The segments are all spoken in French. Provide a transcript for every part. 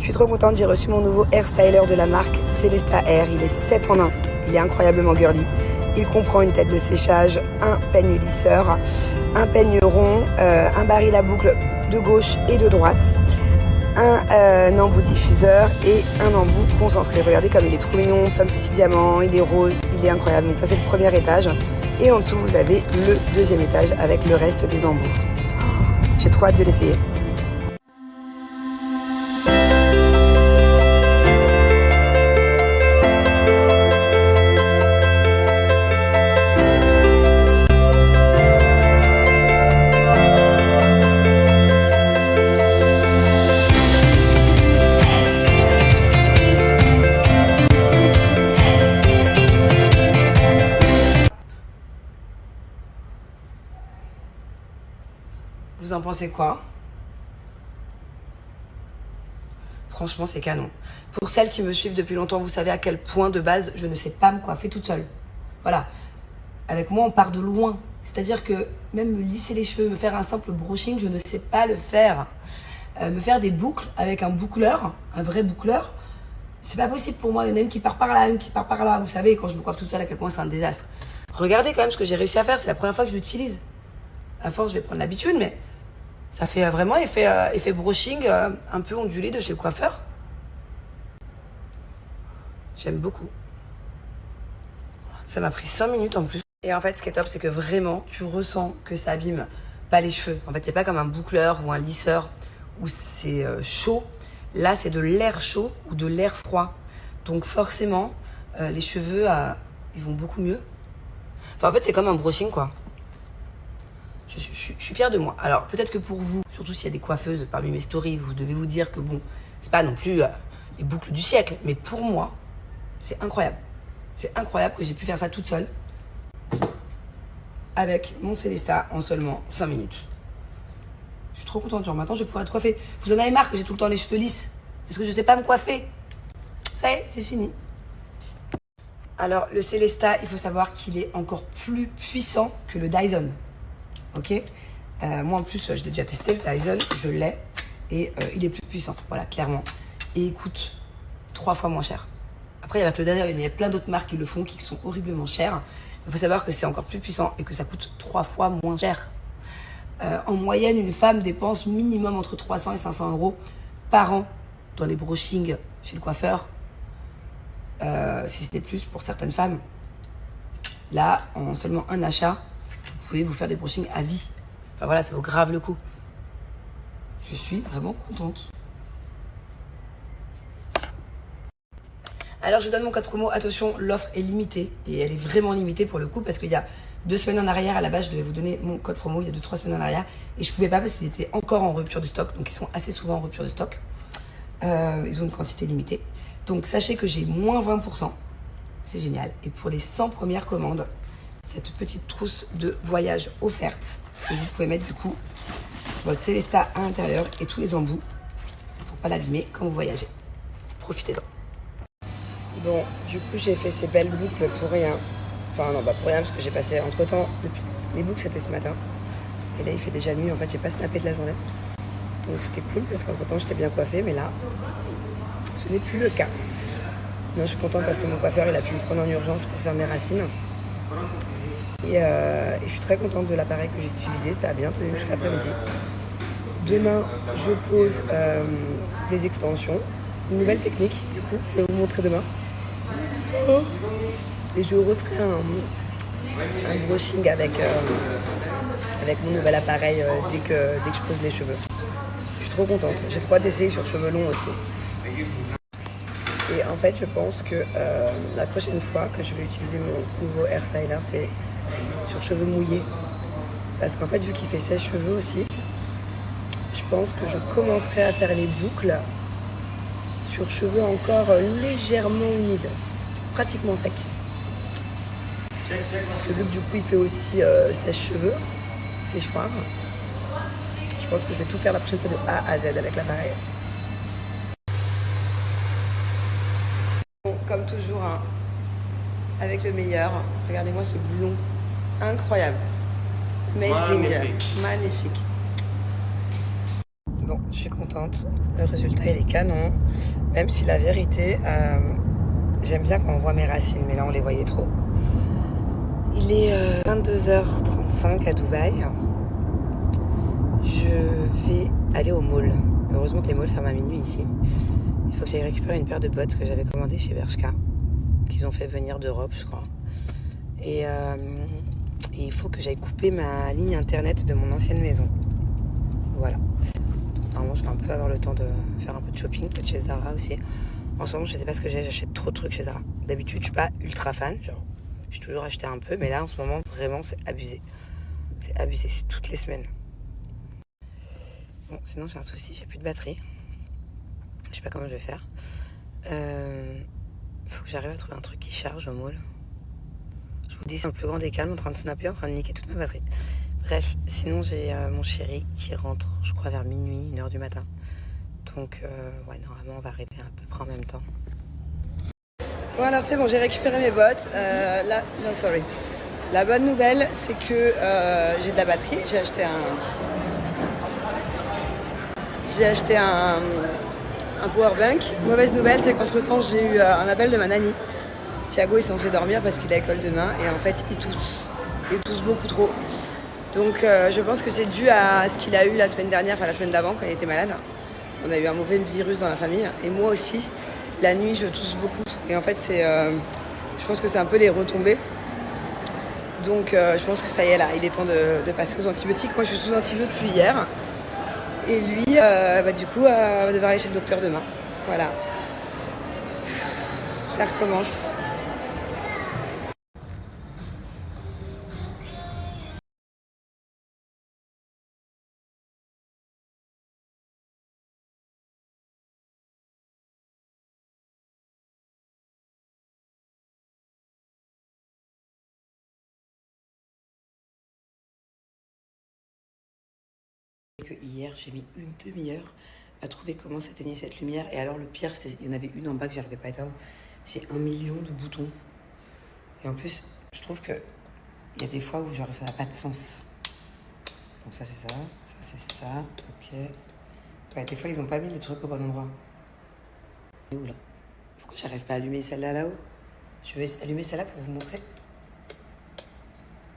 Je suis trop contente, j'ai reçu mon nouveau hairstyler de la marque Célesta Hair. Il est 7 en 1, il est incroyablement girly. Il comprend une tête de séchage, un peigne lisseur, un peigne rond, un baril à boucle de gauche et de droite, un embout diffuseur et un embout concentré. Regardez comme il est trop mignon, plein de petits diamants, il est rose, il est incroyable. Donc ça c'est le premier étage. Et en dessous vous avez le deuxième étage avec le reste des embouts. J'ai trop hâte de l'essayer. Vous en pensez quoi? Franchement, c'est canon. Pour celles qui me suivent depuis longtemps, vous savez à quel point de base, je ne sais pas me coiffer toute seule. Voilà. Avec moi, on part de loin. C'est-à-dire que même me lisser les cheveux, me faire un simple brushing, je ne sais pas le faire. Me faire des boucles avec un boucleur, un vrai boucleur, c'est pas possible pour moi. Il y en a une qui part par là, une qui part par là. Vous savez, quand je me coiffe toute seule, à quel point c'est un désastre. Regardez quand même ce que j'ai réussi à faire. C'est la première fois que je l'utilise. À force, je vais prendre l'habitude, mais ça fait vraiment effet brushing un peu ondulé de chez le coiffeur. J'aime beaucoup. Ça m'a pris 5 minutes en plus. Et en fait, ce qui est top, c'est que vraiment, tu ressens que ça abîme pas les cheveux. En fait, c'est pas comme un boucleur ou un lisseur où c'est chaud. Là, c'est de l'air chaud ou de l'air froid. Donc forcément, les cheveux, ils vont beaucoup mieux. Enfin, en fait, c'est comme un brushing, quoi. Je suis fière de moi. Alors, peut-être que pour vous, surtout s'il y a des coiffeuses parmi mes stories, vous devez vous dire que bon, c'est pas non plus les boucles du siècle. Mais pour moi, c'est incroyable. C'est incroyable que j'ai pu faire ça toute seule avec mon Célesta en seulement 5 minutes. Je suis trop contente. Genre, maintenant, je pourrais être coiffée. Vous en avez marre que j'ai tout le temps les cheveux lisses parce que je sais pas me coiffer. Ça y est, c'est fini. Alors, le Célesta, il faut savoir qu'il est encore plus puissant que le Dyson. Ok, moi en plus je l'ai déjà testé le Dyson, je l'ai et il est plus puissant, voilà, clairement. Et il coûte 3 fois moins cher. Après avec le Dyson, il y a plein d'autres marques qui le font, qui sont horriblement chères. Il faut savoir que c'est encore plus puissant et que ça coûte 3 fois moins cher. En moyenne, une femme dépense minimum entre 300 et 500 euros par an dans les brushings chez le coiffeur. Si ce n'est plus pour certaines femmes. Là, en seulement un achat, vous pouvez vous faire des brushings à vie. Enfin voilà, ça vaut grave le coup. Je suis vraiment contente. Alors je vous donne mon code promo. Attention, l'offre est limitée. Et elle est vraiment limitée pour le coup parce qu'il y a 2 semaines en arrière, à la base, je devais vous donner mon code promo. Il y a 2-3 semaines en arrière. Et je pouvais pas parce qu'ils étaient encore en rupture de stock. Donc ils sont assez souvent en rupture de stock. Ils ont une quantité limitée. Donc sachez que j'ai moins 20%. C'est génial. Et pour les 100 premières commandes, cette petite trousse de voyage offerte. Et vous pouvez mettre du coup votre Célesta à l'intérieur et tous les embouts pour pas l'abîmer quand vous voyagez. Profitez-en. Bon, du coup j'ai fait ces belles boucles pour rien. Enfin non, pas pour rien parce que j'ai passé entre temps, depuis les boucles c'était ce matin. Et là il fait déjà nuit, en fait j'ai pas snappé de la journée. Donc c'était cool parce qu'entre temps j'étais bien coiffée, mais là ce n'est plus le cas. Non, je suis contente parce que mon coiffeur il a pu me prendre en urgence pour faire mes racines. Et je suis très contente de l'appareil que j'ai utilisé, ça a bien tenu toute l'après-midi. Demain, je pose des extensions, une nouvelle technique, du coup, je vais vous montrer demain. Et je referai un brushing avec mon nouvel appareil dès que je pose les cheveux. Je suis trop contente, j'ai trop hâte d'essayer sur cheveux longs aussi. Et en fait, je pense que la prochaine fois que je vais utiliser mon nouveau hairstyler, c'est sur cheveux mouillés. Parce qu'en fait, vu qu'il fait sèche cheveux aussi, je pense que je commencerai à faire les boucles sur cheveux encore légèrement humides, pratiquement secs. Parce que vu que du coup, il fait aussi sèche-cheveux, séchoir, je pense que je vais tout faire la prochaine fois de A à Z avec l'appareil. Bon, comme toujours, hein, avec le meilleur, regardez-moi ce blond incroyable. Amazing. Magnifique. Bon, je suis contente. Le résultat, il est canon. Même si la vérité, j'aime bien quand on voit mes racines, mais là, on les voyait trop. Il est 22h35 à Dubaï. Je vais aller au mall. Heureusement que les malls ferment à minuit ici. Il faut que j'aille récupérer une paire de bottes que j'avais commandées chez Bershka, qu'ils ont fait venir d'Europe, je crois. Et il faut que j'aille couper ma ligne internet de mon ancienne maison. Voilà. Normalement, je vais un peu avoir le temps de faire un peu de shopping, peut-être chez Zara aussi. En ce moment, je sais pas ce que j'ai, j'achète trop de trucs chez Zara. D'habitude, je suis pas ultra fan, genre, j'ai toujours acheté un peu, mais là, en ce moment, vraiment, c'est abusé. C'est abusé, c'est toutes les semaines. Bon, sinon, j'ai un souci, j'ai plus de batterie. Je sais pas comment je vais faire. Faut que j'arrive à trouver un truc qui charge au mall. Je vous dis, c'est un plus grand des calmes, en train de snapper, en train de niquer toute ma batterie. Bref, sinon j'ai mon chéri qui rentre, je crois, vers minuit, 1h du matin. Donc, ouais, normalement, on va arriver à peu près en même temps. Bon, alors c'est bon, j'ai récupéré mes bottes. Non, sorry. La bonne nouvelle, c'est que j'ai de la batterie. J'ai acheté un powerbank. Mauvaise nouvelle, c'est qu'entre-temps, j'ai eu un appel de ma nanny. Thiago est censé dormir parce qu'il a école demain et en fait, il tousse. Il tousse beaucoup trop. Donc je pense que c'est dû à ce qu'il a eu la semaine dernière, enfin la semaine d'avant quand il était malade. On a eu un mauvais virus dans la famille et moi aussi. La nuit, je tousse beaucoup et en fait, je pense que c'est un peu les retombées. Donc je pense que ça y est là, il est temps de passer aux antibiotiques. Moi, je suis sous antibiotiques depuis hier et lui, du coup, va devoir aller chez le docteur demain. Voilà. Ça recommence. Que hier, j'ai mis une demi-heure à trouver comment s'éteignait cette lumière. Et alors, le pire, c'était il y en avait une en bas que j'arrivais pas à éteindre. J'ai 1 million de boutons. Et en plus, je trouve que il y a des fois où genre ça n'a pas de sens. Donc ça c'est ça, ok. Ouais, des fois ils ont pas mis les trucs au bon endroit. Et où là? Pourquoi j'arrive pas à allumer celle-là là-haut? Je vais allumer celle-là pour vous montrer.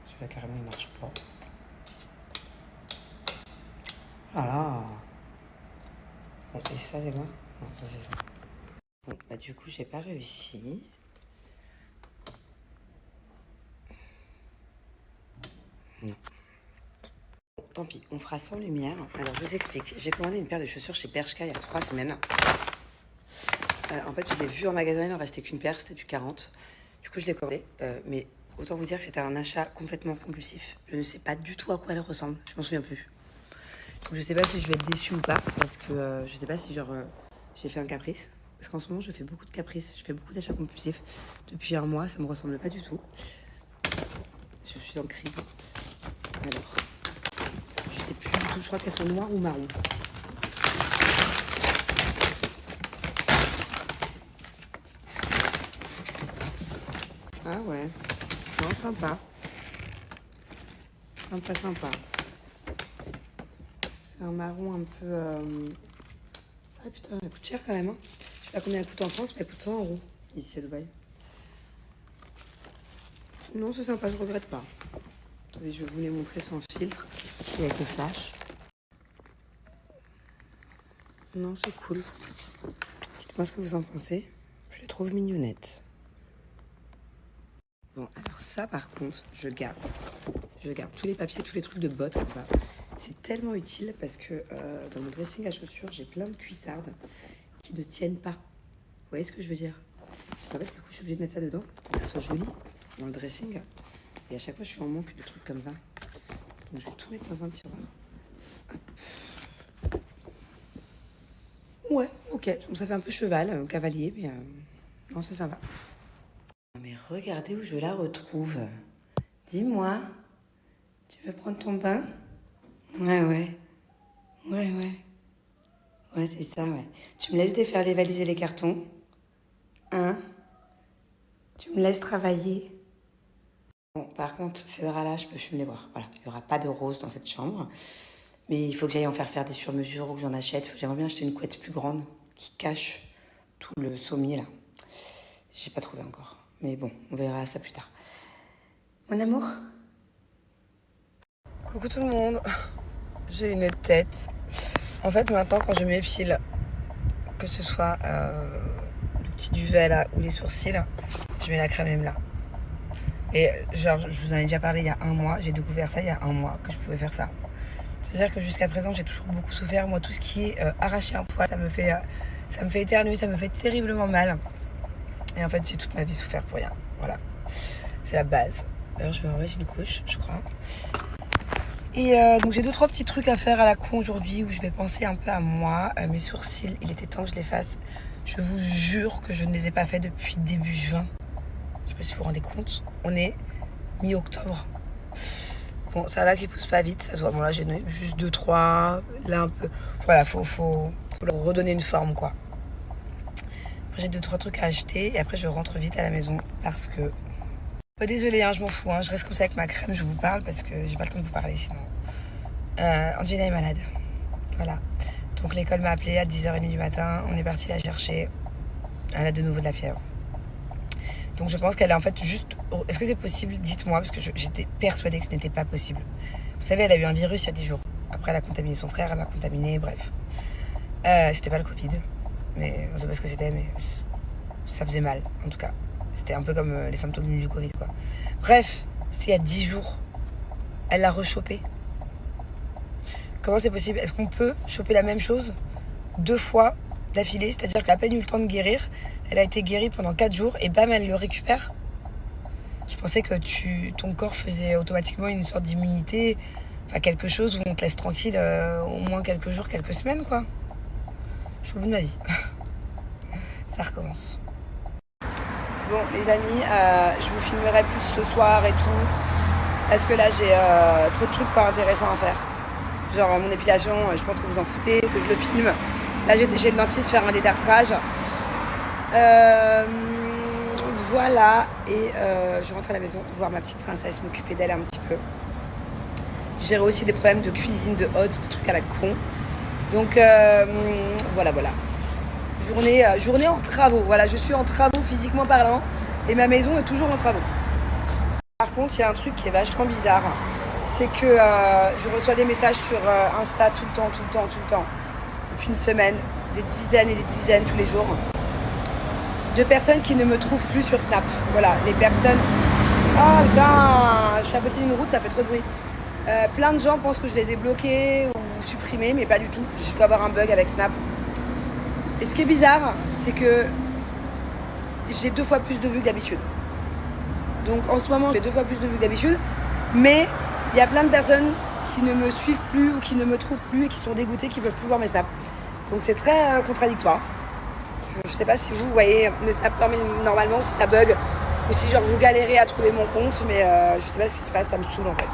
Celui-là carrément il marche pas. Voilà. Bon, et ça c'est quoi? Non, ça c'est ça. Bon, bah du coup j'ai pas réussi. Non. Bon, tant pis, on fera sans lumière. Alors je vous explique. J'ai commandé une paire de chaussures chez Bershka il y a 3 semaines. En fait, je l'ai vu en magasin, il n'en restait qu'une paire, c'était du 40. Du coup, je l'ai commandé. Mais autant vous dire que c'était un achat complètement compulsif. Je ne sais pas du tout à quoi elle ressemble. Je m'en souviens plus. Donc, je sais pas si je vais être déçue ou pas. Parce que je sais pas si, j'ai fait un caprice. Parce qu'en ce moment, je fais beaucoup de caprices. Je fais beaucoup d'achats compulsifs. Depuis un mois, ça me ressemble pas du tout. Je suis en crise. Alors, je sais plus du tout. Je crois qu'elles sont noires ou marron. Ah ouais. Non, sympa. Sympa. C'est un marron un peu... Ah putain, elle coûte cher quand même. Hein. Je sais pas combien elle coûte en France, mais elle coûte 100 € ici à Dubaï. Non, c'est sympa, je regrette pas. Attendez, je vais vous les montrer sans filtre et avec le flash. Non, c'est cool. Dites-moi ce que vous en pensez. Je les trouve mignonnettes. Bon, alors ça, par contre, je garde. Je garde tous les papiers, tous les trucs de bottes comme ça. C'est tellement utile parce que dans mon dressing à chaussures, j'ai plein de cuissardes qui ne tiennent pas. Vous voyez ce que je veux dire? En fait, du coup, je suis obligée de mettre ça dedans pour que ça soit joli dans le dressing. Et à chaque fois, je suis en manque de trucs comme ça. Donc, je vais tout mettre dans un tiroir. Hop. Ouais, ok. Donc, ça fait un peu cheval, cavalier, mais non, c'est sympa. Mais regardez où je la retrouve. Dis-moi, tu veux prendre ton bain? Ouais. Ouais, c'est ça, ouais. Tu me laisses défaire les valises et les cartons? Hein? Tu me laisses travailler? Bon, par contre, ces draps-là, je peux plus me les voir. Voilà, il n'y aura pas de rose dans cette chambre. Mais il faut que j'aille en faire des sur-mesures ou que j'en achète. J'aimerais bien acheter une couette plus grande qui cache tout le sommier là. J'ai pas trouvé encore. Mais bon, on verra ça plus tard. Mon amour. Coucou tout le monde. J'ai une tête. En fait, maintenant, quand je m'épile, que ce soit le petit duvet là ou les sourcils, je mets la crème Emla. Et genre, je vous en ai déjà parlé il y a un mois. J'ai découvert ça il y a un mois que je pouvais faire ça. C'est-à-dire que jusqu'à présent, j'ai toujours beaucoup souffert. Moi, tout ce qui est arracher un poil, ça me fait éternuer, ça me fait terriblement mal. Et en fait, j'ai toute ma vie souffert pour rien. Voilà. C'est la base. D'ailleurs, je vais en remettre une couche, je crois. Et donc, j'ai 2-3 petits trucs à faire à la con aujourd'hui où je vais penser un peu à moi. Mes sourcils, il était temps que je les fasse. Je vous jure que je ne les ai pas fait depuis début juin. Je sais pas si vous vous rendez compte. On est mi-octobre. Bon, ça va qu'ils poussent pas vite, ça se voit. Bon, là, j'ai juste 2-3. Là, un peu. Voilà, faut leur redonner une forme, quoi. Après, j'ai 2-3 trucs à acheter et après, je rentre vite à la maison parce que. Désolée, hein, je m'en fous. Hein, je reste comme ça avec ma crème, je vous parle parce que j'ai pas le temps de vous parler sinon. Angelina est malade. Voilà. Donc, l'école m'a appelée à 10h30 du matin. On est parti la chercher. Elle a de nouveau de la fièvre. Donc je pense qu'elle est en fait juste... Est-ce que c'est possible? Dites-moi, parce que j'étais persuadée que ce n'était pas possible. Vous savez, elle a eu un virus il y a 10 jours. Après, elle a contaminé son frère, elle m'a contaminé, bref. C'était pas le Covid. Mais on sait pas ce que c'était, mais ça faisait mal, en tout cas. C'était un peu comme les symptômes du Covid, quoi. Bref, c'était il y a 10 jours. Elle l'a rechopé. Comment c'est possible? Est-ce qu'on peut choper la même chose 2 fois d'affilée? C'est-à-dire qu'elle a à peine eu le temps de guérir. Elle a été guérie pendant 4 jours et bam, elle le récupère. Je pensais que ton corps faisait automatiquement une sorte d'immunité, enfin quelque chose où on te laisse tranquille au moins quelques jours, quelques semaines, quoi. Je suis au bout de ma vie. Ça recommence. Bon, les amis, je vous filmerai plus ce soir et tout, parce que là, j'ai trop de trucs pas intéressants à faire. Genre mon épilation, je pense que vous en foutez, que je le filme. Là, j'ai le dentiste faire un détartrage. Voilà, et je rentre à la maison voir ma petite princesse, m'occuper d'elle un petit peu. Gérer aussi des problèmes de cuisine, de hot, de trucs à la con. Donc voilà. Journée en travaux. Voilà, je suis en travaux physiquement parlant et ma maison est toujours en travaux. Par contre, il y a un truc qui est vachement bizarre. C'est que je reçois des messages sur Insta tout le temps. Depuis une semaine, des dizaines et des dizaines tous les jours. De personnes qui ne me trouvent plus sur Snap. Voilà, les personnes... Ah putain, je suis à côté d'une route, ça fait trop de bruit. Plein de gens pensent que je les ai bloqués ou supprimés, mais pas du tout. Je peux avoir un bug avec Snap. Et ce qui est bizarre, c'est que j'ai 2 fois plus de vues que d'habitude. Donc en ce moment, j'ai 2 fois plus de vues que d'habitude. Mais il y a plein de personnes qui ne me suivent plus ou qui ne me trouvent plus et qui sont dégoûtées, qui ne peuvent plus voir mes snaps. Donc c'est très contradictoire. Je sais pas si vous voyez mes snaps normalement, si ça bug, ou si genre vous galérez à trouver mon compte, mais je sais pas ce qui se passe, ça me saoule en fait.